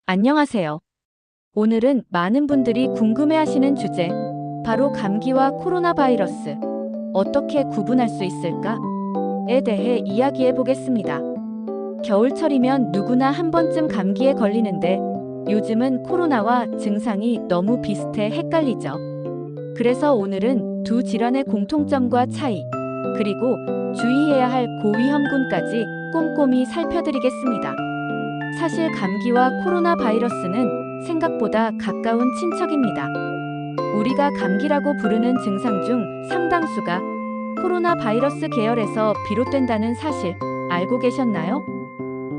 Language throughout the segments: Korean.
안녕하세요. 오늘은 많은 분들이 궁금해하시는 주제, 바로 감기와 코로나 바이러스, 어떻게 구분할 수 있을까?에 대해 이야기해 보겠습니다. 겨울철이면 누구나 한 번쯤 감기에 걸리는데 요즘은 코로나와 증상이 너무 비슷해 헷갈리죠. 그래서 오늘은 두 질환의 공통점과 차이, 그리고 주의해야 할 고위험군까지 꼼꼼히 살펴드리겠습니다. 사실 감기와 코로나 바이러스는 생각보다 가까운 친척입니다. 우리가 감기라고 부르는 증상 중 상당수가 코로나 바이러스 계열에서 비롯된다는 사실 알고 계셨나요?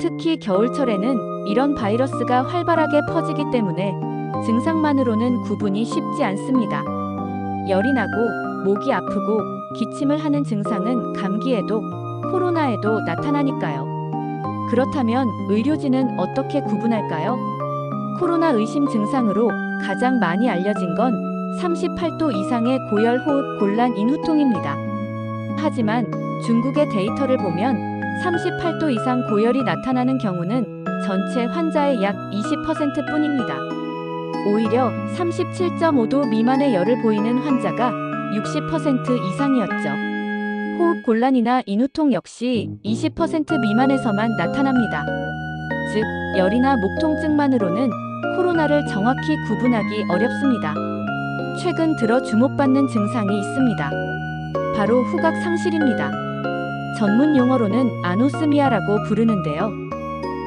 특히 겨울철에는 이런 바이러스가 활발하게 퍼지기 때문에 증상만으로는 구분이 쉽지 않습니다. 열이 나고 목이 아프고 기침을 하는 증상은 감기에도 코로나에도 나타나니까요. 그렇다면 의료진은 어떻게 구분할까요? 코로나 의심 증상으로 가장 많이 알려진 건 38도 이상의 고열 호흡 곤란 인후통입니다. 하지만 중국의 데이터를 보면 38도 이상 고열이 나타나는 경우는 전체 환자의 약 20%뿐입니다. 오히려 37.5도 미만의 열을 보이는 환자가 60% 이상이었죠. 호흡 곤란이나 인후통 역시 20% 미만에서만 나타납니다. 즉, 열이나 목 통증만으로는 코로나를 정확히 구분하기 어렵습니다. 최근 들어 주목받는 증상이 있습니다. 바로 후각 상실입니다. 전문 용어로는 아노스미아라고 부르는데요.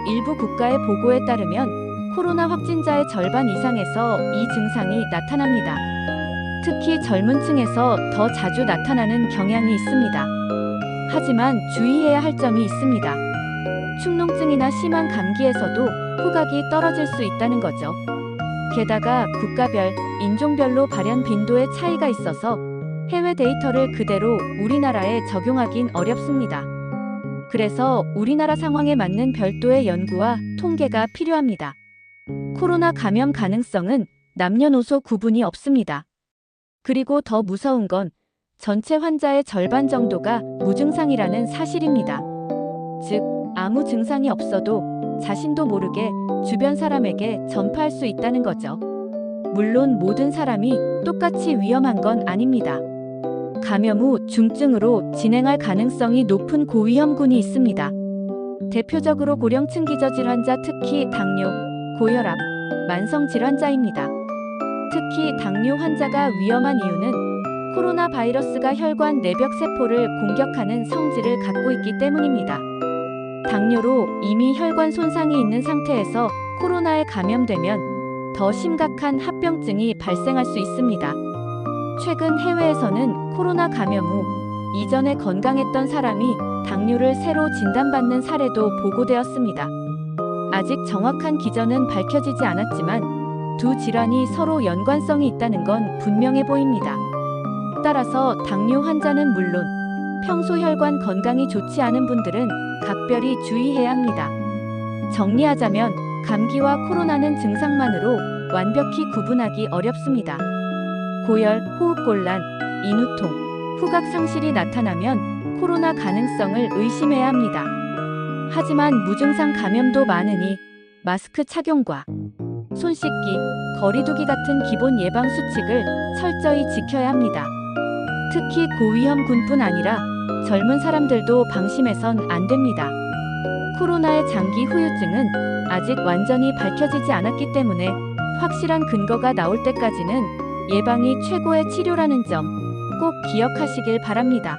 일부 국가의 보고에 따르면 코로나 확진자의 절반 이상에서 이 증상이 나타납니다. 특히 젊은 층에서 더 자주 나타나는 경향이 있습니다. 하지만 주의해야 할 점이 있습니다. 축농증이나 심한 감기에서도 후각이 떨어질 수 있다는 거죠. 게다가 국가별, 인종별로 발현 빈도의 차이가 있어서 해외 데이터를 그대로 우리나라에 적용하긴 어렵습니다. 그래서 우리나라 상황에 맞는 별도의 연구와 통계가 필요합니다. 코로나 감염 가능성은 남녀노소 구분이 없습니다. 그리고 더 무서운 건 전체 환자의 절반 정도가 무증상이라는 사실입니다. 즉, 아무 증상이 없어도 자신도 모르게 주변 사람에게 전파할 수 있다는 거죠. 물론 모든 사람이 똑같이 위험한 건 아닙니다. 감염 후 중증으로 진행할 가능성이 높은 고위험군이 있습니다. 대표적으로 고령층 기저질환자, 특히 당뇨, 고혈압, 만성질환자입니다. 특히 당뇨 환자가 위험한 이유는 코로나 바이러스가 혈관 내벽 세포를 공격하는 성질을 갖고 있기 때문입니다. 당뇨로 이미 혈관 손상이 있는 상태에서 코로나에 감염되면 더 심각한 합병증이 발생할 수 있습니다. 최근 해외에서는 코로나 감염 후 이전에 건강했던 사람이 당뇨를 새로 진단받는 사례도 보고되었습니다. 아직 정확한 기전은 밝혀지지 않았지만 두 질환이 서로 연관성이 있다는 건 분명해 보입니다. 따라서 당뇨 환자는 물론 평소 혈관 건강이 좋지 않은 분들은 각별히 주의해야 합니다. 정리하자면 감기와 코로나는 증상만으로 완벽히 구분하기 어렵습니다. 고열, 호흡곤란, 인후통, 후각 상실이 나타나면 코로나 가능성을 의심해야 합니다. 하지만 무증상 감염도 많으니 마스크 착용과 손 씻기, 거리 두기 같은 기본 예방 수칙을 철저히 지켜야 합니다. 특히 고위험군뿐 아니라 젊은 사람들도 방심해선 안 됩니다. 코로나의 장기 후유증은 아직 완전히 밝혀지지 않았기 때문에 확실한 근거가 나올 때까지는 예방이 최고의 치료라는 점 꼭 기억하시길 바랍니다.